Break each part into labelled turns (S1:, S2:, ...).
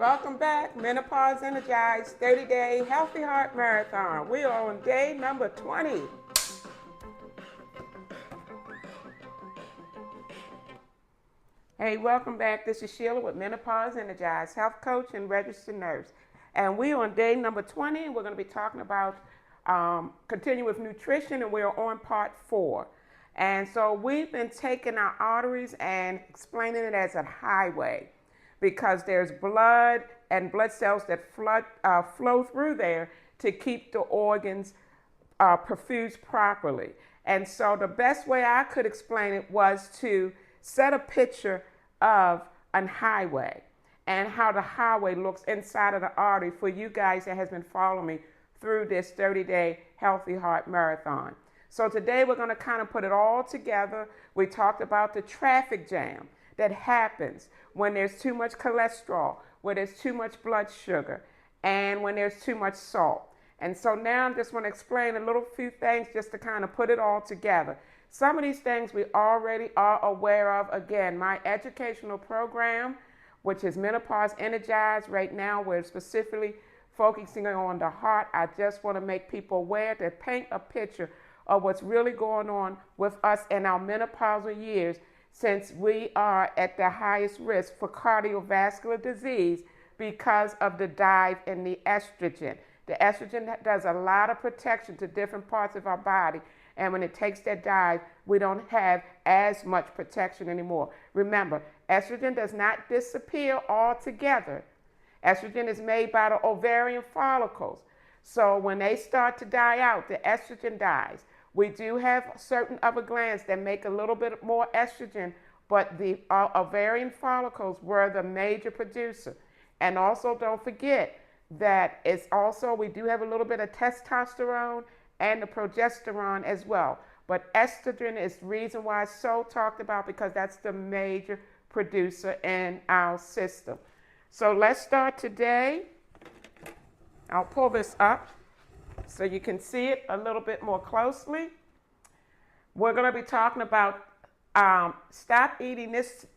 S1: Welcome back, Menopause Energized 30-Day Healthy Heart Marathon. We are on day number 20. Hey, welcome back. This is Sheila with Menopause Energized, health coach and registered nurse. And we are on day number 20. We're going to be talking about continue with nutrition, and we're on part 4. And so we've been taking our arteries and explaining it as a highway, because there's blood and blood cells that flow through there to keep the organs perfused properly. And so the best way I could explain it was to set a picture of a highway and how the highway looks inside of the artery for you guys that has been following me through this 30-day Healthy Heart Marathon. So today we're going to kind of put it all together. We talked about the traffic jam that happens when there's too much cholesterol, when there's too much blood sugar, and when there's too much salt. And so now I'm just going to explain a little few things just to kind of put it all together. Some of these things we already are aware of. Again, my educational program, which is Menopause Energized, right now we're specifically focusing on the heart. I just want to make people aware, to paint a picture of what's really going on with us in our menopausal years, since we are at the highest risk for cardiovascular disease because of the dive in the estrogen. The estrogen does a lot of protection to different parts of our body, and when it takes that dive, we don't have as much protection anymore. Remember, estrogen does not disappear altogether. Estrogen is made by the ovarian follicles. So when they start to die out, the estrogen dies. We do have certain other glands that make a little bit more estrogen, but the ovarian follicles were the major producer. And also don't forget that it's also, we do have a little bit of testosterone and the progesterone as well. But estrogen is the reason why it's so talked about, because that's the major producer in our system. So let's start today. I'll pull this up so you can see it a little bit more closely. We're going to be talking about stop eating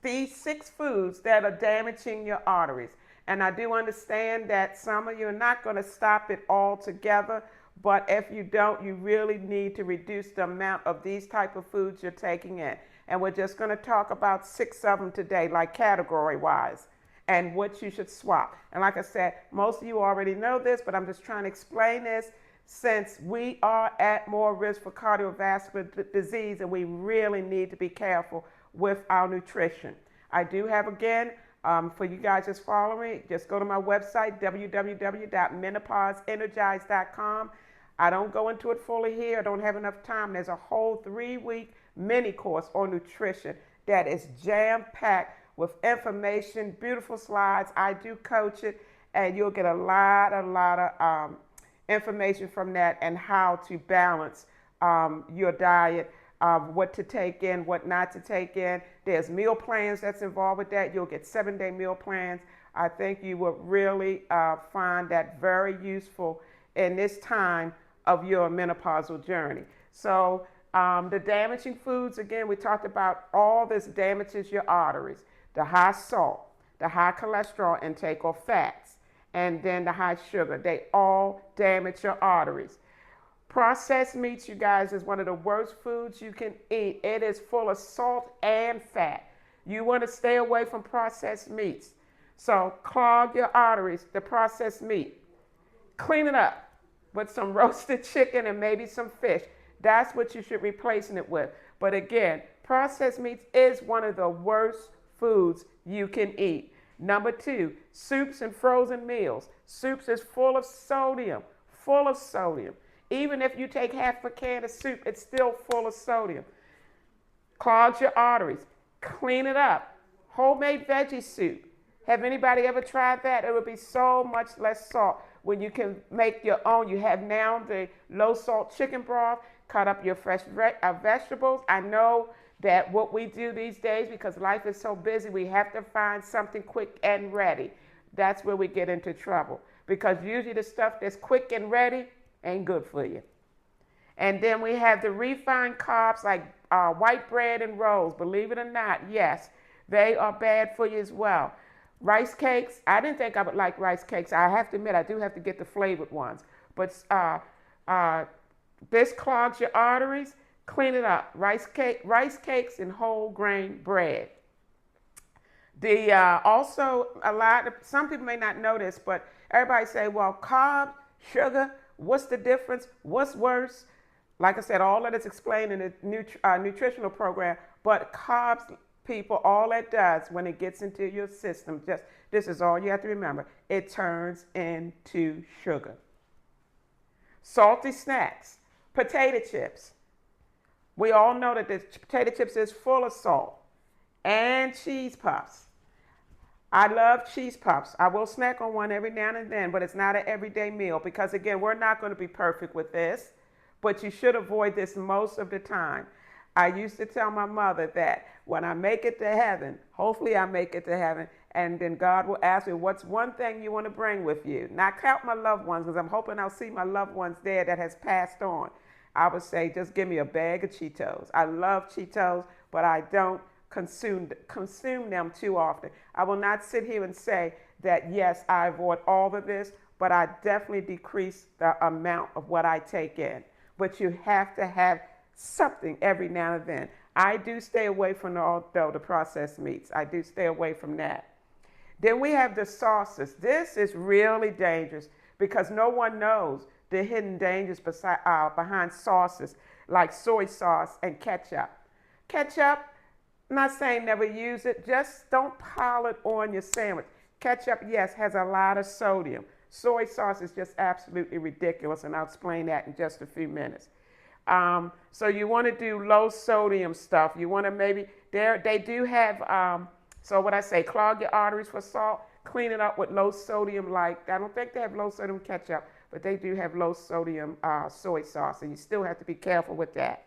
S1: these 6 foods that are damaging your arteries. And I do understand that some of you are not going to stop it altogether, but if you don't, you really need to reduce the amount of these type of foods you're taking in. And we're just going to talk about 6 of them today, like category-wise, and what you should swap. And like I said, most of you already know this, but I'm just trying to explain this, since we are at more risk for cardiovascular disease, and we really need to be careful with our nutrition. I do have, again, for you guys just following me, just go to my website, www.menopauseenergize.com. I don't go into it fully here. I don't have enough time. There's a whole 3-week mini course on nutrition that is jam-packed with information, beautiful slides. I do coach it, and you'll get a lot of information from that, and how to balance your diet, what to take in, what not to take in. There's meal plans that's involved with that. You'll get 7-day meal plans. I think you will really find that very useful in this time of your menopausal journey. So the damaging foods, again, we talked about all this damages your arteries. The high salt, the high cholesterol intake or fats, and then the high sugar. They all damage your arteries. Processed meats, you guys, is one of the worst foods you can eat. It is full of salt and fat. You want to stay away from processed meats. So clog your arteries, the processed meat. Clean it up with some roasted chicken and maybe some fish. That's what you should be replacing it with. But again, processed meats is one of the worst foods you can eat. Number 2, soups and frozen meals. Soups is full of sodium, full of sodium. Even if you take half a can of soup, it's still full of sodium. Clogs your arteries. Clean it up. Homemade veggie soup. Have anybody ever tried that? It would be so much less salt when you can make your own. You have now the low salt chicken broth. Cut up your fresh vegetables. I know that what we do these days, because life is so busy, we have to find something quick and ready. That's where we get into trouble, because usually the stuff that's quick and ready ain't good for you. And then we have the refined carbs like white bread and rolls. Believe it or not, yes, they are bad for you as well. Rice cakes, I didn't think I would like rice cakes. I have to admit, I do have to get the flavored ones. But uh, this clogs your arteries, clean it up. Rice cakes and whole grain bread. The also a lot of some people may not know this, but everybody say, well, carbs, sugar, what's the difference? What's worse? Like I said, all that is explained in the nutritional program. But carbs, people, all that does when it gets into your system, just this is all you have to remember. It turns into sugar. Salty snacks, potato chips. We all know that the potato chips is full of salt, and cheese puffs. I love cheese puffs. I will snack on one every now and then, but it's not an everyday meal because, again, we're not going to be perfect with this, but you should avoid this most of the time. I used to tell my mother that when I make it to heaven, hopefully I make it to heaven, and then God will ask me, what's one thing you want to bring with you? Not count my loved ones, because I'm hoping I'll see my loved ones there that has passed on. I would say, just give me a bag of Cheetos. I love Cheetos, but I don't consume them too often. I will not sit here and say that, yes, I avoid all of this, but I definitely decrease the amount of what I take in. But you have to have something every now and then. I do stay away from the processed meats. I do stay away from that. Then we have the sauces. This is really dangerous because no one knows the hidden dangers behind sauces like soy sauce and ketchup. Ketchup, I'm not saying never use it, just don't pile it on your sandwich. Ketchup, yes, has a lot of sodium. Soy sauce is just absolutely ridiculous, and I'll explain that in just a few minutes. So you want to do low sodium stuff. You want to maybe, they do have, so what I say, clog your arteries for salt, clean it up with low sodium, like, I don't think they have low sodium ketchup, but they do have low sodium soy sauce, and you still have to be careful with that.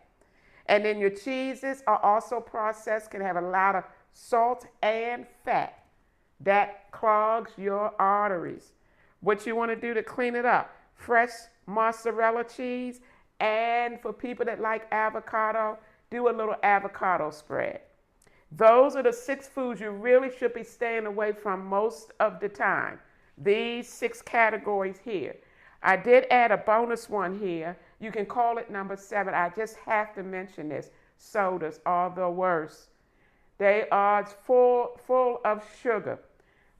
S1: And then your cheeses are also processed, can have a lot of salt and fat. That clogs your arteries. What you want to do to clean it up, fresh mozzarella cheese, and for people that like avocado, do a little avocado spread. Those are the 6 foods you really should be staying away from most of the time. These 6 categories here. I did add a bonus one here. You can call it number 7. I just have to mention this. Sodas are the worst. They are full of sugar.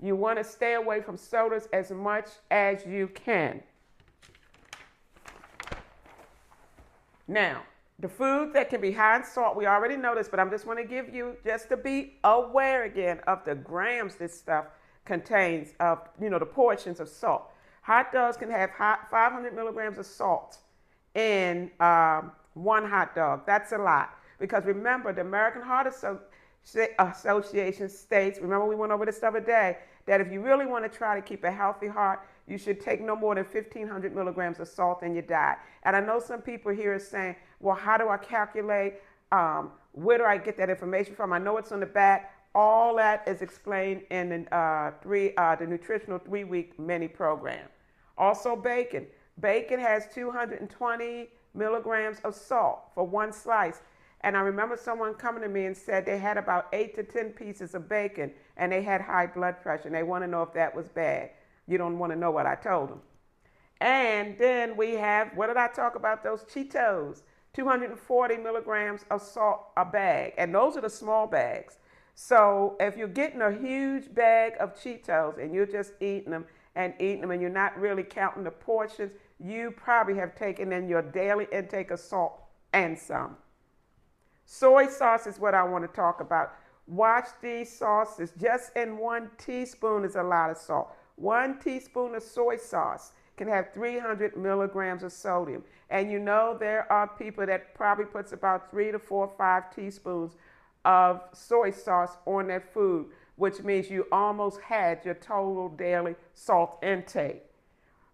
S1: You want to stay away from sodas as much as you can. Now, the food that can be high in salt, we already know this, but I just want to give you, just to be aware again of the grams this stuff contains of, the portions of salt. Hot dogs can have 500 milligrams of salt in one hot dog. That's a lot. Because remember, the American Heart Association states, remember we went over this the other day, that if you really want to try to keep a healthy heart, you should take no more than 1,500 milligrams of salt in your diet. And I know some people here are saying, well, how do I calculate? Where do I get that information from? I know it's on the back. All that is explained in the nutritional 3-week mini program. Also bacon. Bacon has 220 milligrams of salt for one slice. And I remember someone coming to me and said they had about 8 to 10 pieces of bacon and they had high blood pressure and they want to know if that was bad. You don't want to know what I told them. And then we have, what did I talk about? Those Cheetos, 240 milligrams of salt a bag. And those are the small bags. So if you're getting a huge bag of Cheetos and you're just eating them and you're not really counting the portions, you probably have taken in your daily intake of salt and some. Soy sauce is what I want to talk about. Watch these sauces. Just in 1 teaspoon is a lot of salt. 1 teaspoon of soy sauce can have 300 milligrams of sodium. And there are people that probably puts about 3 to 4 or 5 teaspoons of soy sauce on their food, which means you almost had your total daily salt intake.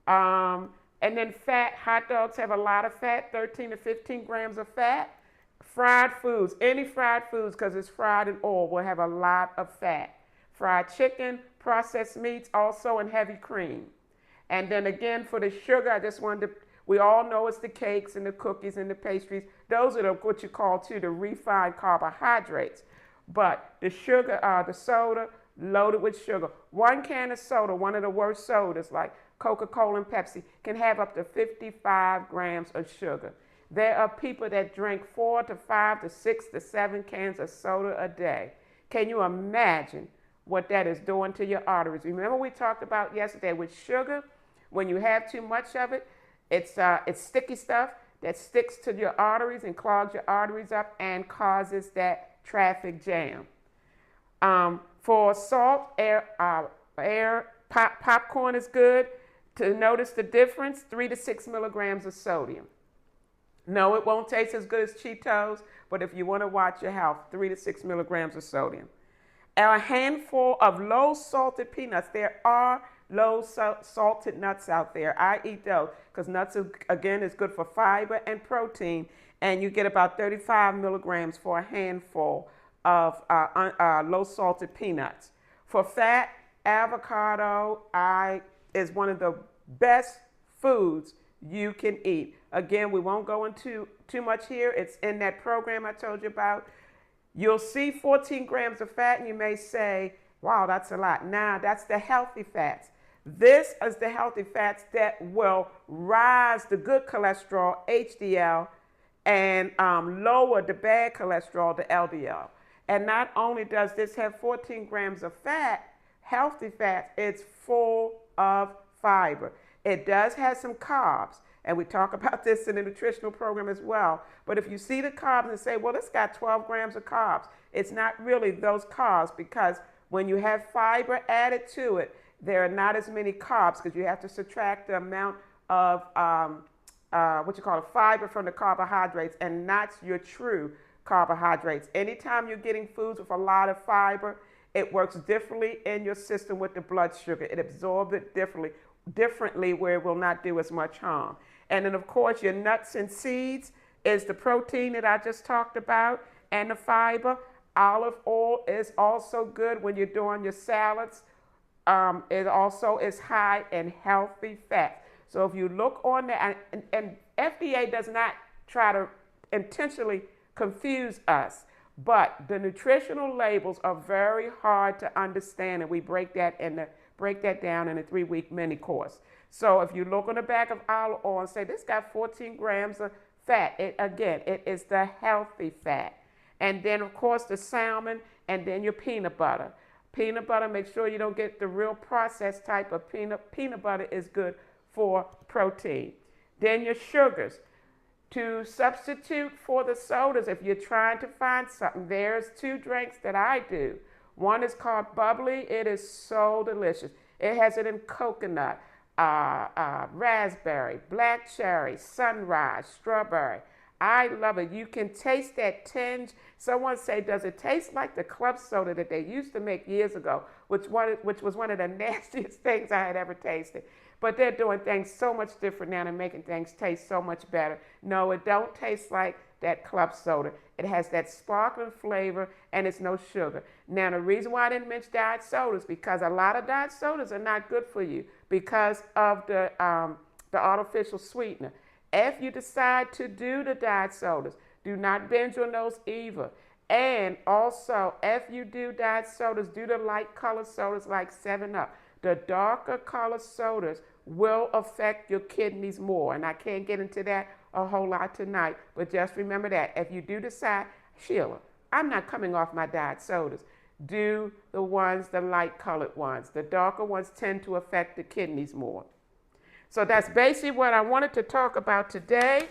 S1: And then fat, hot dogs have a lot of fat, 13 to 15 grams of fat. Fried foods, any fried foods, because it's fried in oil, will have a lot of fat. Fried chicken, processed meats, also in heavy cream. And then again, for the sugar, I just wanted to, we all know it's the cakes and the cookies and the pastries. Those are what you call, too, the refined carbohydrates. But the sugar, the soda, loaded with sugar. One can of soda, one of the worst sodas like Coca-Cola and Pepsi, can have up to 55 grams of sugar. There are people that drink 4 to 5 to 6 to 7 cans of soda a day. Can you imagine what that is doing to your arteries? Remember we talked about yesterday with sugar, when you have too much of it, it's sticky stuff that sticks to your arteries and clogs your arteries up and causes that traffic jam. For salt, popcorn is good. To notice the difference, 3 to 6 milligrams of sodium. No, it won't taste as good as Cheetos, but if you want to watch your health, 3 to 6 milligrams of sodium. A handful of low salted peanuts. There are low salted nuts out there. I eat those because nuts, again, is good for fiber and protein, and you get about 35 milligrams for a handful of low salted peanuts. For fat, avocado is one of the best foods you can eat. Again, we won't go into too much here. It's in that program I told you about. You'll see 14 grams of fat and you may say, wow, that's a lot. Nah, that's the healthy fats. This is the healthy fats that will rise the good cholesterol, HDL, and lower the bad cholesterol, the LDL. And not only does this have 14 grams of fat, healthy fats, it's full of fiber. It does have some carbs, and we talk about this in the nutritional program as well. But if you see the carbs and say, well, it's got 12 grams of carbs, it's not really those carbs, because when you have fiber added to it, there are not as many carbs because you have to subtract the amount of fiber from the carbohydrates, and that's your true carbohydrates. Anytime you're getting foods with a lot of fiber, it works differently in your system with the blood sugar. It absorbs it differently where it will not do as much harm. And then, of course, your nuts and seeds is the protein that I just talked about, and the fiber. Olive oil is also good when you're doing your salads. It also is high in healthy fats. So if you look on that, and FDA does not try to intentionally confuse us, but the nutritional labels are very hard to understand, and we break that down in a 3-week mini course. So if you look on the back of olive oil and say, this got 14 grams of fat, it is the healthy fat. And then, of course, the salmon, and then your peanut butter. Peanut butter, make sure you don't get the real processed type of peanut butter is good for protein. Then your sugars. To substitute for the sodas, if you're trying to find something, there's 2 drinks that I do. One is called Bubbly. It is so delicious. It has it in coconut, raspberry, black cherry, sunrise, strawberry. I love it. You can taste that tinge. Someone say, does it taste like the club soda that they used to make years ago, which was one of the nastiest things I had ever tasted. But they're doing things so much different now and making things taste so much better. No, it don't taste like that club soda. It has that sparkling flavor, and it's no sugar. Now, the reason why I didn't mention diet sodas, because a lot of diet sodas are not good for you because of the artificial sweetener. If you decide to do the diet sodas, do not binge on those either. And also, if you do diet sodas, do the light color sodas like 7-Up. The darker color sodas will affect your kidneys more. And I can't get into that a whole lot tonight, but just remember that. If you do decide, Sheila, I'm not coming off my diet sodas, do the light colored ones. The darker ones tend to affect the kidneys more. So that's basically what I wanted to talk about today.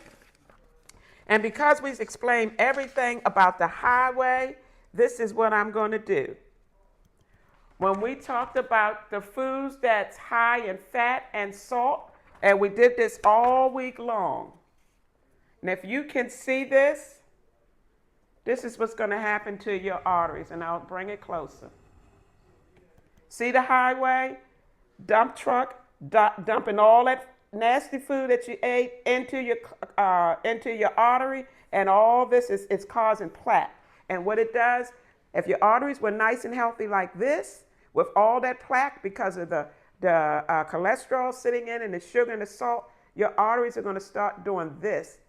S1: And because we've explained everything about the highway, this is what I'm going to do. When we talked about the foods that's high in fat and salt, and we did this all week long. And if you can see this, this is what's going to happen to your arteries, and I'll bring it closer. See the highway? Dump truck dumping all that nasty food that you ate into your artery, and all this is causing plaque. And what it does, if your arteries were nice and healthy like this, with all that plaque because of the cholesterol sitting in and the sugar and the salt, your arteries are going to start doing this.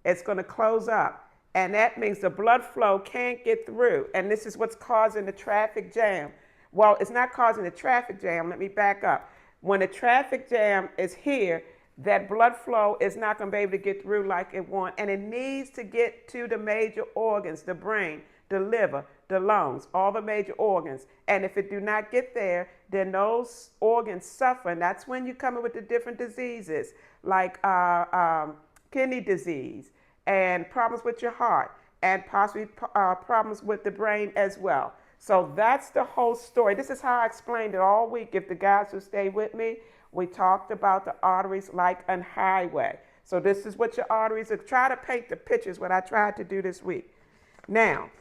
S1: It's going to close up. And that means the blood flow can't get through. And this is what's causing the traffic jam. Well, it's not causing a traffic jam. Let me back up. When a traffic jam is here, that blood flow is not going to be able to get through like it wants, and it needs to get to the major organs, the brain, the liver, the lungs, all the major organs. And if it do not get there, then those organs suffer, and that's when you come in with the different diseases like kidney disease and problems with your heart and possibly problems with the brain as well. So that's the whole story. This is how I explained it all week. If the guys who stay with me, we talked about the arteries like a highway. So this is what your arteries are. Try to paint the pictures, what I tried to do this week. Now,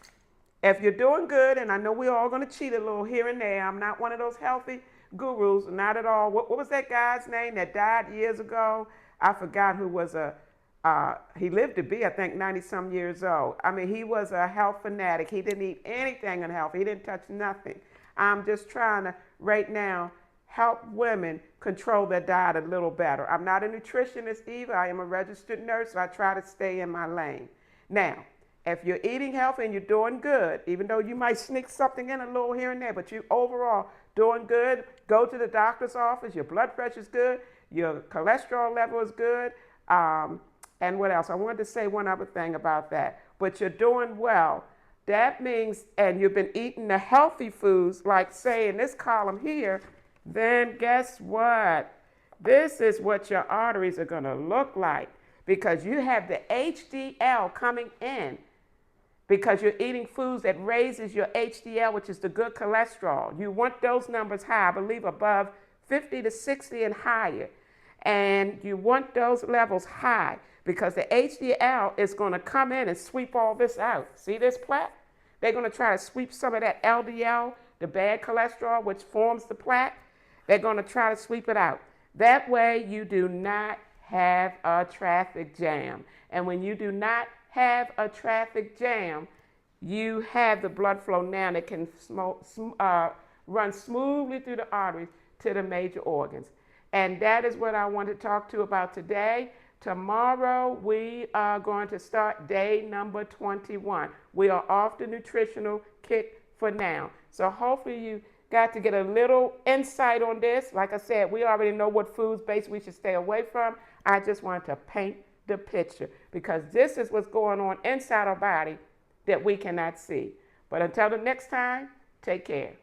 S1: if you're doing good, and I know we're all going to cheat a little here and there, I'm not one of those healthy gurus, not at all. What was that guy's name that died years ago? I forgot who was he lived to be, I think, 90-some years old. I mean, he was a health fanatic. He didn't eat anything unhealthy. He didn't touch nothing. I'm just trying to, right now, help women control their diet a little better. I'm not a nutritionist either. I am a registered nurse, so I try to stay in my lane. Now, if you're eating healthy and you're doing good, even though you might sneak something in a little here and there, but you overall doing good, go to the doctor's office, your blood pressure's good, your cholesterol level is good, and what else? I wanted to say one other thing about that. But you're doing well. That means, and you've been eating the healthy foods, like say in this column here, then guess what? This is what your arteries are going to look like because you have the HDL coming in because you're eating foods that raises your HDL, which is the good cholesterol. You want those numbers high, I believe above 50 to 60 and higher. And you want those levels high because the HDL is going to come in and sweep all this out. See this plaque? They're going to try to sweep some of that LDL, the bad cholesterol, which forms the plaque. They're going to try to sweep it out. That way you do not have a traffic jam. And when you do not have a traffic jam, you have the blood flow now that can run smoothly through the arteries to the major organs. And that is what I want to talk to you about today. Tomorrow, we are going to start day number 21. We are off the nutritional kick for now. So hopefully you got to get a little insight on this. Like I said, we already know what foods basically we should stay away from. I just wanted to paint the picture because this is what's going on inside our body that we cannot see. But until the next time, take care.